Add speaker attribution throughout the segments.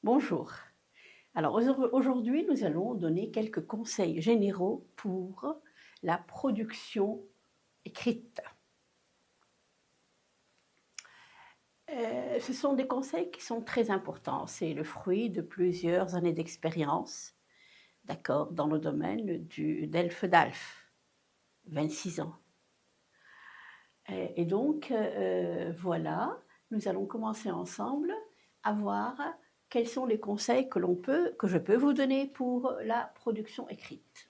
Speaker 1: Bonjour. Alors aujourd'hui, nous allons donner quelques conseils généraux pour la production écrite. Ce sont des conseils qui sont très importants. C'est le fruit de plusieurs années d'expérience, d'accord, dans le domaine d'Elf d'Alf, 26 ans. Et donc, voilà, nous allons commencer ensemble à voir quels sont les conseils que je peux vous donner pour la production écrite.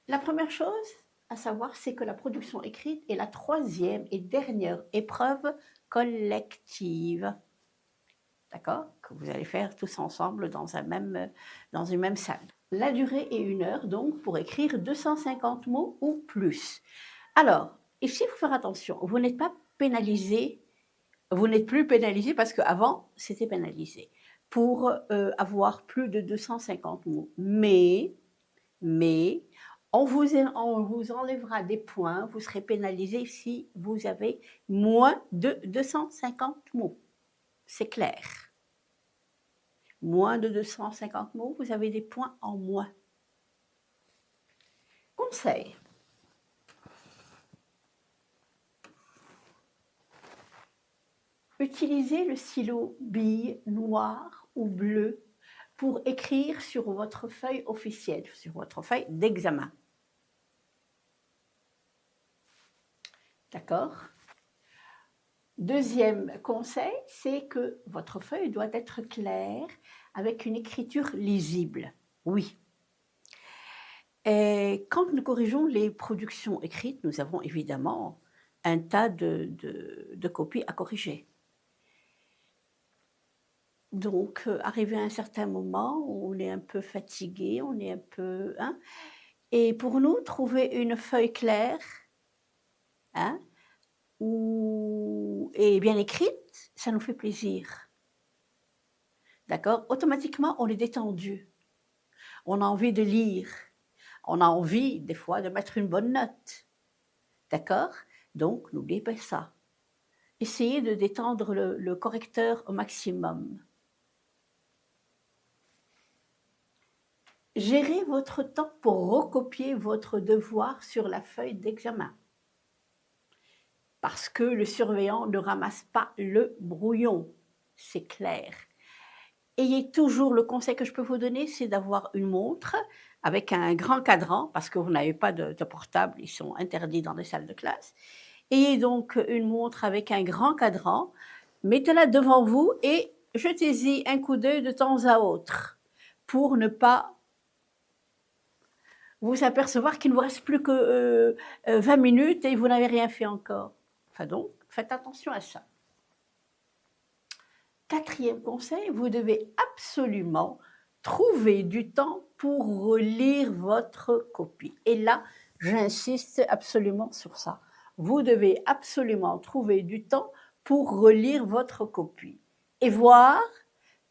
Speaker 1: La première chose à savoir, c'est que la production écrite est la troisième et dernière épreuve collective, d'accord, que vous allez faire tous ensemble dans une même salle. La durée est 1 heure, donc, pour écrire 250 mots ou plus. Alors, ici, il faut faire attention, vous n'êtes pas pénalisé, vous n'êtes plus pénalisé parce qu'avant, c'était pénalisé, pour avoir plus de 250 mots. Mais on vous enlèvera des points, vous serez pénalisé si vous avez moins de 250 mots. C'est clair. Moins de 250 mots, vous avez des points en moins. Conseil. Utilisez le stylo bille noir ou bleu pour écrire sur votre feuille officielle, sur votre feuille d'examen. D'accord? Deuxième conseil, c'est que votre feuille doit être claire avec une écriture lisible. Oui. Et quand nous corrigeons les productions écrites, nous avons évidemment un tas de copies à corriger. Donc, arrivé à un certain moment, on est un peu fatigué, on est un peu... Hein, et pour nous, trouver une feuille claire hein, et bien écrite, ça nous fait plaisir. D'accord? Automatiquement, on est détendu. On a envie de lire. On a envie, des fois, de mettre une bonne note. D'accord? Donc, n'oubliez pas ça. Essayez de détendre le correcteur au maximum. Gérez votre temps pour recopier votre devoir sur la feuille d'examen. Parce que le surveillant ne ramasse pas le brouillon. C'est clair. Ayez toujours, le conseil que je peux vous donner, c'est d'avoir une montre avec un grand cadran, parce que vous n'avez pas de portable, ils sont interdits dans les salles de classe. Ayez donc une montre avec un grand cadran, mettez-la devant vous et jetez-y un coup d'œil de temps à autre pour ne pas vous apercevoir qu'il ne vous reste plus que 20 minutes et vous n'avez rien fait encore. Enfin donc, faites attention à ça. Quatrième conseil, vous devez absolument trouver du temps pour relire votre copie. Et là, j'insiste absolument sur ça. Vous devez absolument trouver du temps pour relire votre copie et voir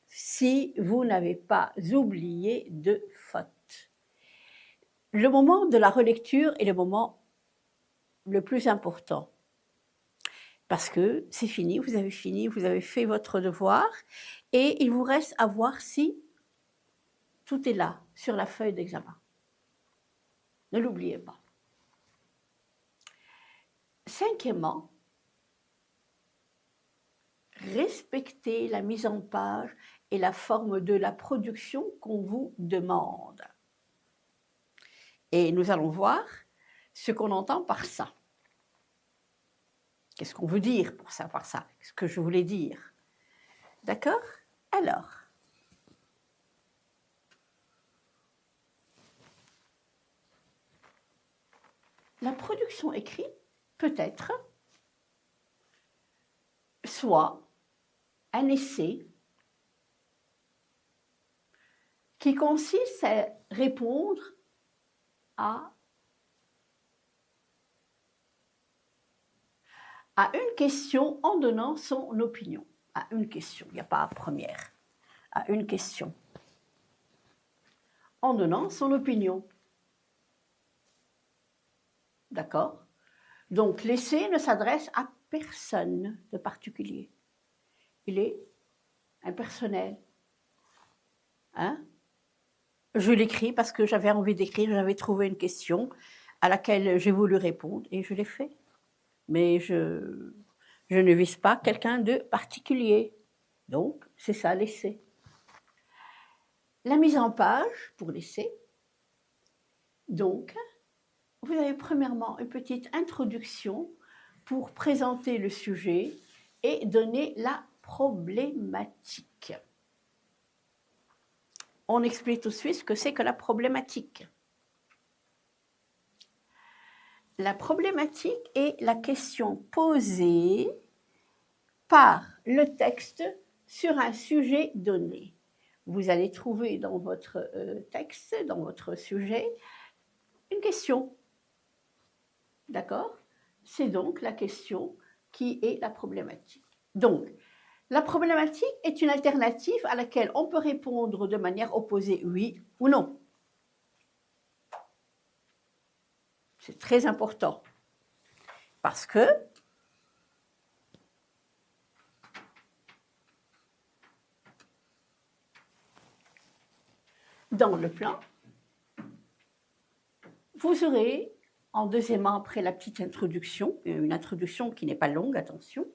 Speaker 1: si vous n'avez pas oublié de fautes. Le moment de la relecture est le moment le plus important. Parce que c'est fini, vous avez fait votre devoir et il vous reste à voir si tout est là, sur la feuille d'examen. Ne l'oubliez pas. Cinquièmement, respectez la mise en page et la forme de la production qu'on vous demande. Et nous allons voir ce qu'on entend par ça. Qu'est-ce qu'on veut dire pour ça, par ça? Ce que je voulais dire. D'accord? Alors, la production écrite peut être soit un essai qui consiste à répondre à une question en donnant son opinion. À une question, il n'y a pas à première. À une question. En donnant son opinion. D'accord? Donc l'essai ne s'adresse à personne de particulier. Il est impersonnel. Hein? Je l'écris parce que j'avais envie d'écrire, j'avais trouvé une question à laquelle j'ai voulu répondre et je l'ai fait. Mais je ne vise pas quelqu'un de particulier. Donc, c'est ça l'essai. La mise en page pour l'essai. Donc, vous avez premièrement une petite introduction pour présenter le sujet et donner la problématique. On explique tout de suite ce que c'est que la problématique. La problématique est la question posée par le texte sur un sujet donné. Vous allez trouver dans votre texte, dans votre sujet, une question. D'accord? C'est donc la question qui est la problématique. Donc, la problématique est une alternative à laquelle on peut répondre de manière opposée, oui ou non. C'est très important. Parce que dans le plan, vous aurez, en deuxièmement, après la petite introduction, une introduction qui n'est pas longue, attention,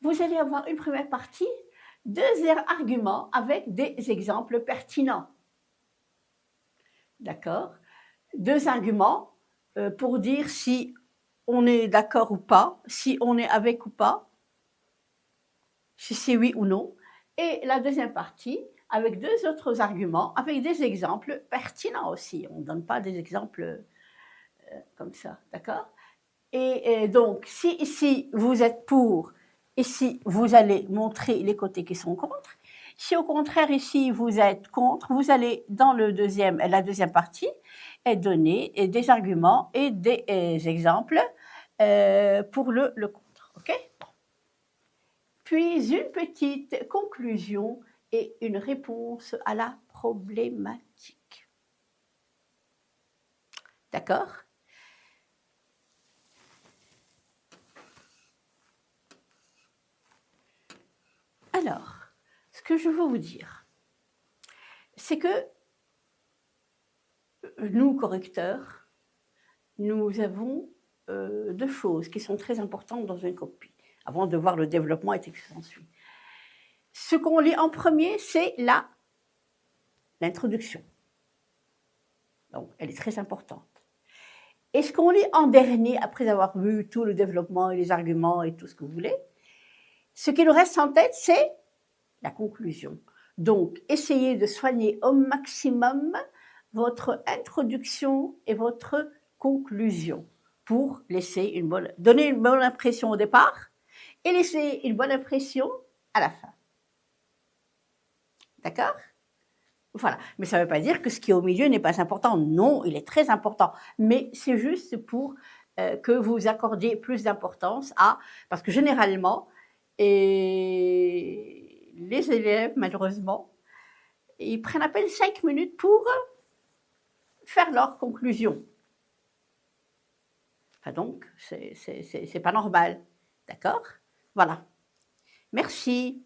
Speaker 1: vous allez avoir une première partie, 2 arguments avec des exemples pertinents. D'accord? 2 arguments pour dire si on est d'accord ou pas, si on est avec ou pas, si c'est oui ou non. Et la deuxième partie, avec 2 autres arguments, avec des exemples pertinents aussi. On ne donne pas des exemples comme ça, d'accord? Et donc, si ici vous êtes pour, ici vous allez montrer les côtés qui sont contre. Si au contraire ici vous êtes contre, vous allez dans la deuxième partie et donner des arguments et des exemples pour le contre, ok? Puis une petite conclusion et une réponse à la problématique. D'accord? Alors, ce que je veux vous dire, c'est que nous, correcteurs, nous avons 2 choses qui sont très importantes dans une copie, avant de voir le développement et tout ce qui s'ensuit. Ce qu'on lit en premier, c'est l'introduction. Donc, elle est très importante. Et ce qu'on lit en dernier, après avoir vu tout le développement et les arguments et tout ce que vous voulez, ce qui nous reste en tête, c'est la conclusion. Donc, essayez de soigner au maximum votre introduction et votre conclusion pour donner une bonne impression au départ et laisser une bonne impression à la fin. D'accord? Voilà. Mais ça ne veut pas dire que ce qui est au milieu n'est pas important. Non, il est très important. Mais c'est juste pour que vous accordiez plus d'importance à... Parce que généralement, les élèves, malheureusement, ils prennent à peine 5 minutes pour faire leur conclusion. Enfin donc, c'est pas normal. D'accord? Voilà. Merci.